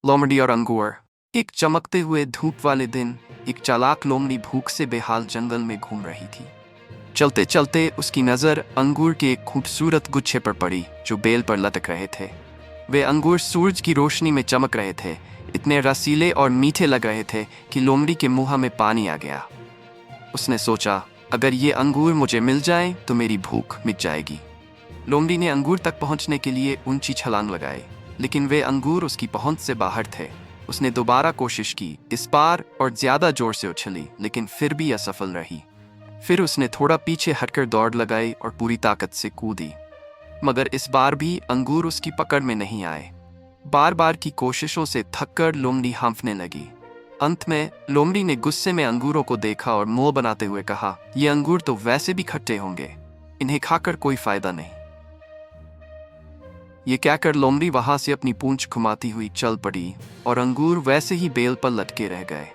लोमड़ी और अंगूर। एक चमकते हुए धूप वाले दिन एक चालाक लोमड़ी भूख से बेहाल जंगल में घूम रही थी। चलते चलते उसकी नज़र अंगूर के एक खूबसूरत गुच्छे पर पड़ी जो बेल पर लटक रहे थे। वे अंगूर सूरज की रोशनी में चमक रहे थे, इतने रसीले और मीठे लग रहे थे कि लोमड़ी के मुंह में पानी आ गया। उसने सोचा, अगर ये अंगूर मुझे मिल जाएं तो मेरी भूख मिट जाएगी। लोमड़ी ने अंगूर तक पहुंचने के लिए ऊंची छलांग लगाई, लेकिन वे अंगूर उसकी पहुंच से बाहर थे। उसने दोबारा कोशिश की, इस बार और ज्यादा जोर से उछली, लेकिन फिर भी असफल रही। फिर उसने थोड़ा पीछे हटकर दौड़ लगाई और पूरी ताकत से कूदी, मगर इस बार भी अंगूर उसकी पकड़ में नहीं आए। बार बार की कोशिशों से थककर लोमड़ी हांफने लगी। अंत में लोमड़ी ने गुस्से में अंगूरों को देखा और मुंह बनाते हुए कहा, ये अंगूर तो वैसे भी खट्टे होंगे, इन्हें खाकर कोई फायदा नहीं। ये कहकर लोमड़ी वहां से अपनी पूंछ घुमाती हुई चल पड़ी और अंगूर वैसे ही बेल पर लटके रह गए।